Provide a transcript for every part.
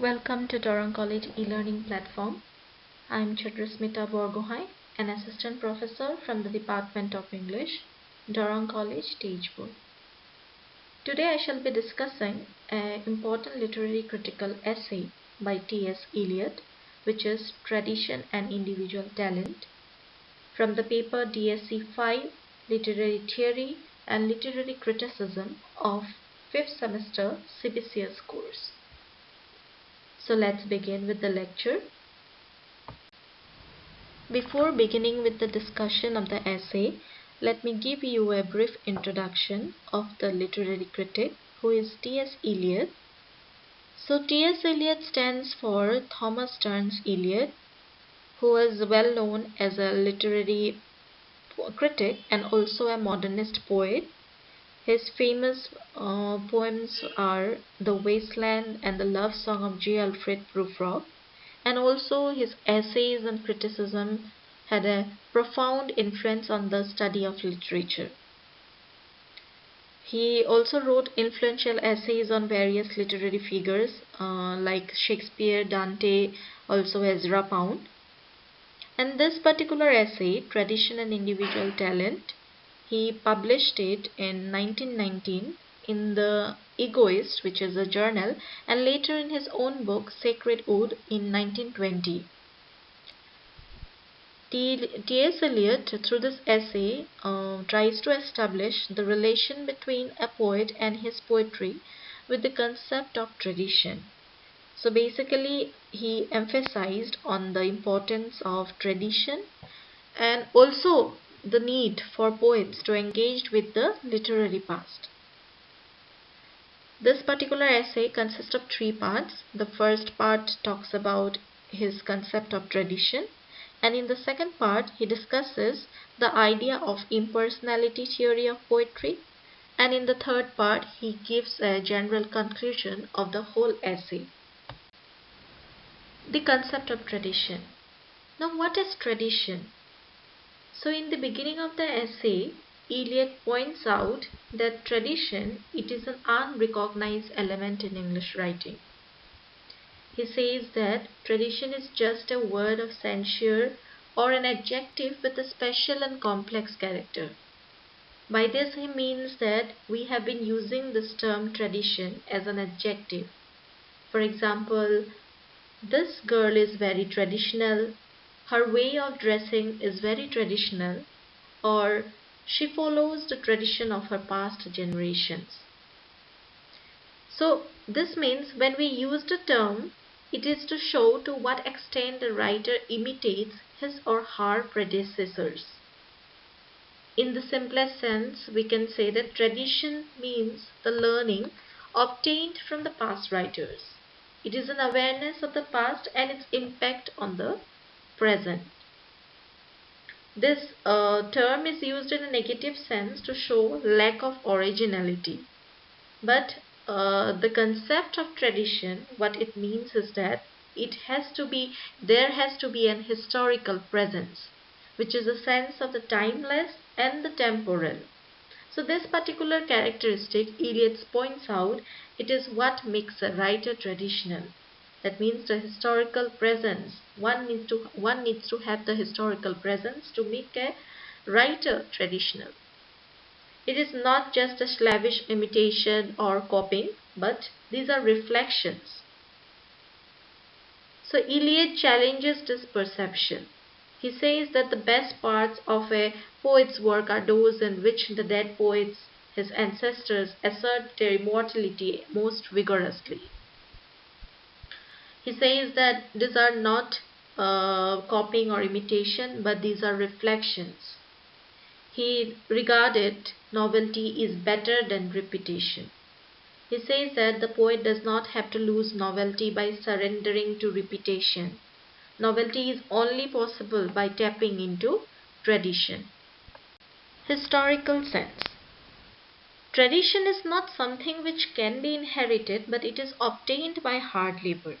Welcome to Durham College e-learning platform. I am Chandrasmita Borgoahin, an assistant professor from the Department of English, Durham College, Tejpur. Today I shall be discussing an important literary critical essay by T.S Eliot, which is Tradition and Individual Talent, from the paper DSC 5, Literary Theory and Literary Criticism of 5th semester CBCS course. So let's begin with the lecture. Before beginning with the discussion of the essay, let me give you a brief introduction of the literary critic, who is T.S Eliot. So T.S Eliot stands for Thomas Stearns Eliot, who is well known as a literary critic and also a modernist poet. His famous poems are The Wasteland and the Love Song of J. Alfred Prufrock, and also his essays and criticism had a profound influence on the study of literature. He also wrote influential essays on various literary figures like Shakespeare, Dante, also Ezra Pound. And this particular essay, Tradition and Individual Talent, he published it in 1919 in the Egoist, which is a journal, and later in his own book Sacred Wood in 1920. T.S Eliot, through this essay, tries to establish the relation between a poet and his poetry with the concept of tradition. So basically, he emphasized on the importance of tradition and also the need for poets to engage with the literary past. This particular essay consists of 3 parts. The first part talks about his concept of tradition, and in the second part he discusses the idea of impersonality theory of poetry, and in the third part he gives a general conclusion of the whole essay. The concept of tradition. Now, what is tradition? So in the beginning of the essay, Eliot points out that tradition, it is an unrecognized element in English writing. He says that tradition is just a word of censure or an adjective with a special and complex character. By this he means that we have been using this term tradition as an adjective. For example, this girl is very traditional, her way of dressing is very traditional, or she follows the tradition of her past generations. So this means when we use the term, it is to show to what extent the writer imitates his or her predecessors. In the simplest sense, we can say that tradition means the learning obtained from the past writers. It is an awareness of the past and its impact on the present. This term is used in a negative sense to show lack of originality. But the concept of tradition, what it means is that there has to be an historical presence, which is a sense of the timeless and the temporal. So this particular characteristic, Eliot points out, it is what makes a writer traditional. That means the historical presence. One needs to have the historical presence to make a writer traditional. It is not just a slavish imitation or copying, but these are reflections. So Eliot challenges this perception. He says that the best parts of a poet's work are those in which the dead poets, his ancestors, assert their immortality most vigorously. He says that these are not copying or imitation, but these are reflections. He regarded novelty is better than repetition. He says that the poet does not have to lose novelty by surrendering to repetition. Novelty is only possible by tapping into tradition. Historical sense. Tradition is not something which can be inherited, but it is obtained by hard labor.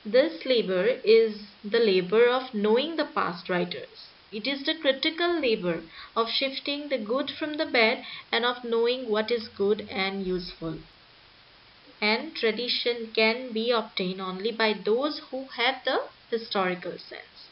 This labor is the labor of knowing the past writers. It is the critical labor of shifting the good from the bad and of knowing what is good and useful. and tradition can be obtained only by those who have the historical sense.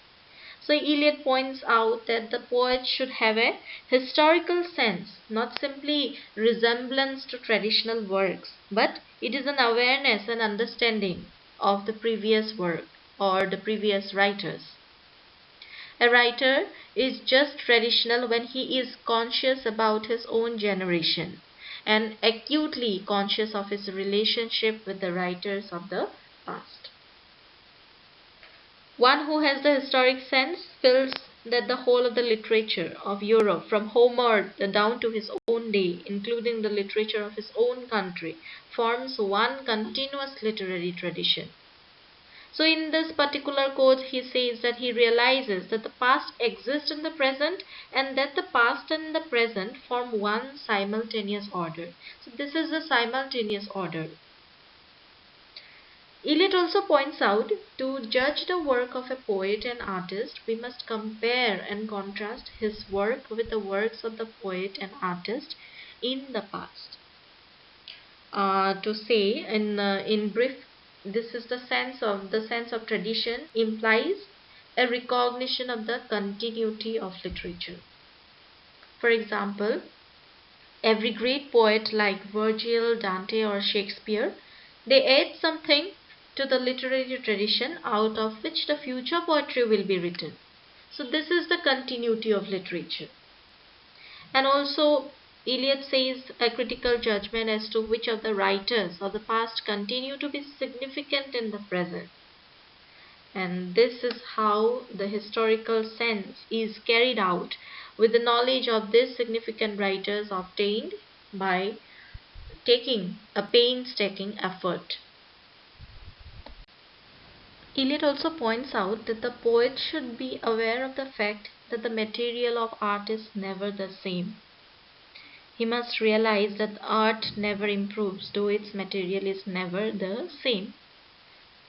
So Eliot points out that the poet should have a historical sense, not simply resemblance to traditional works, but it is an awareness and understanding of the previous work or the previous writers. A writer is just traditional when he is conscious about his own generation and acutely conscious of his relationship with the writers of the past. One who has the historic sense feels that the whole of the literature of Europe, from Homer down to his own day, including the literature of his own country, forms one continuous literary tradition. So in this particular quote, he says that he realizes that the past exists in the present and that the past and the present form one simultaneous order. So this is the simultaneous order. Eliot also points out to judge the work of a poet and artist, we must compare and contrast his work with the works of the poet and artist in the past. To say in brief, this is the sense of tradition implies a recognition of the continuity of literature. For example, every great poet like Virgil, Dante or Shakespeare, they add something to the literary tradition out of which the future poetry will be written. So this is the continuity of literature. And also Eliot says a critical judgment as to which of the writers of the past continue to be significant in the present. And this is how the historical sense is carried out with the knowledge of these significant writers obtained by taking a painstaking effort. Eliot also points out that the poet should be aware of the fact that the material of art is never the same. He must realize that art never improves, though its material is never the same.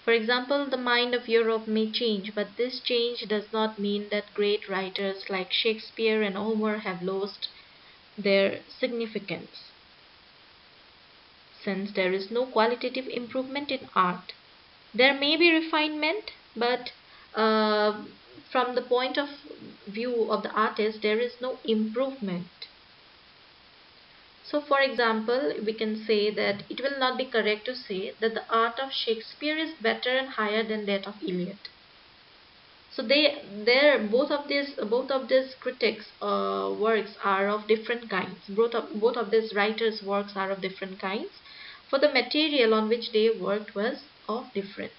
For example, the mind of Europe may change, but this change does not mean that great writers like Shakespeare and Homer have lost their significance. Since there is no qualitative improvement in art, there may be refinement, but from the point of view of the artist, there is no improvement. So for example, we can say that it will not be correct to say that the art of Shakespeare is better and higher than that of Eliot. So both of these critics' works are of different kinds. Both of these writers' works are of different kinds, for the material on which they worked was of different.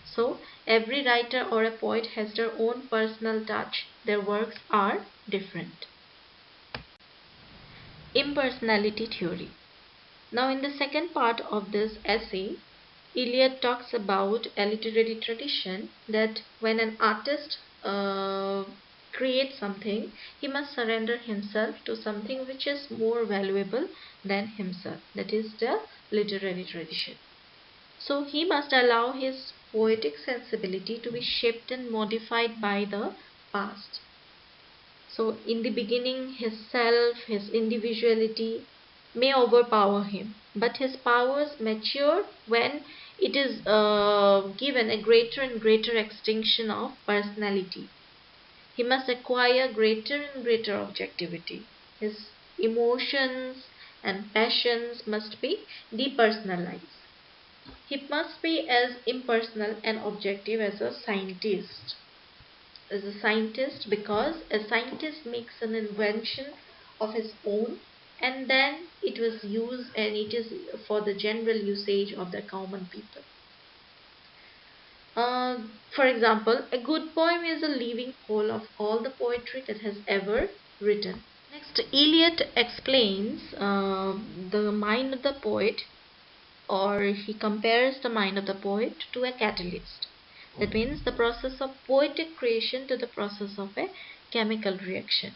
So every writer or a poet has their own personal touch. Their works are different. Impersonality theory. Now in the second part of this essay, Eliot talks about a literary tradition that when an artist creates something, he must surrender himself to something which is more valuable than himself. That is the literary tradition. So he must allow his poetic sensibility to be shaped and modified by the past. So in the beginning, his self, his individuality may overpower him, but his powers mature when it is given a greater and greater extinction of personality. He must acquire greater and greater objectivity. His emotions and passions must be depersonalized. He must be as impersonal and objective as a scientist. Because a scientist makes an invention of his own and then it was used and it is for the general usage of the common people. For example, a good poem is a living whole of all the poetry that has ever written. Next, Eliot explains the mind of the poet, or he compares the mind of the poet to a catalyst. That means the process of poetic creation to the process of a chemical reaction.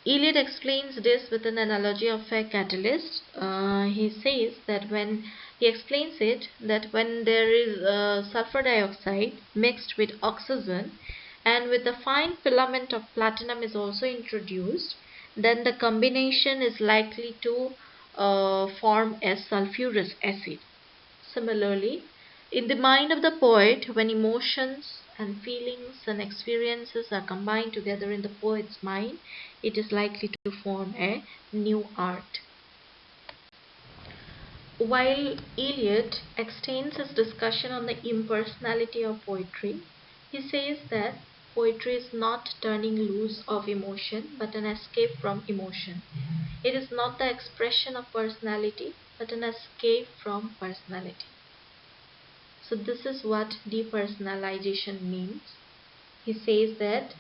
Eliot explains this with an analogy of a catalyst. He says that when there is sulfur dioxide mixed with oxygen and with a fine filament of platinum is also introduced, then the combination is likely to form as sulfurous acid. Similarly, in the mind of the poet, when emotions and feelings and experiences are combined together in the poet's mind, it is likely to form a new art. While Eliot extends his discussion on the impersonality of poetry, he says that poetry is not turning loose of emotion but an escape from emotion. It is not the expression of personality but an escape from personality. So, this is what depersonalization means. He says that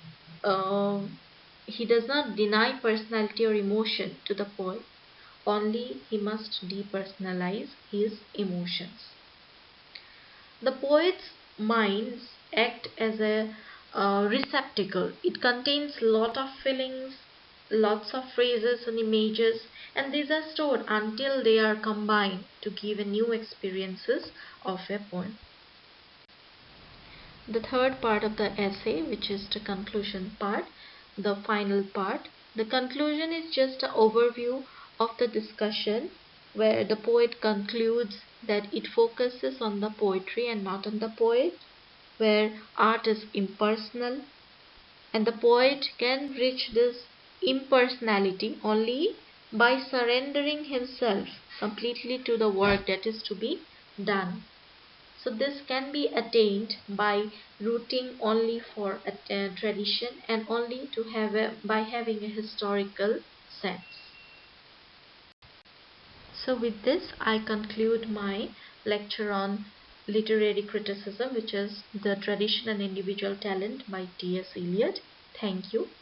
he does not deny personality or emotion to the poet, only he must depersonalize his emotions. The poet's minds act as a receptacle. It contains lot of feelings, lots of phrases and images, and these are stored until they are combined to give a new experiences of a poem. The third part of the essay, which is the conclusion part, the final part. The conclusion is just an overview of the discussion where the poet concludes that it focuses on the poetry and not on the poet, where art is impersonal, and the poet can reach this impersonality only by surrendering himself completely to the work that is to be done. So this can be attained by rooting only for a tradition and only to by having a historical sense. So with this I conclude my lecture on literary criticism, which is the tradition and individual talent by T.S. Eliot. Thank you.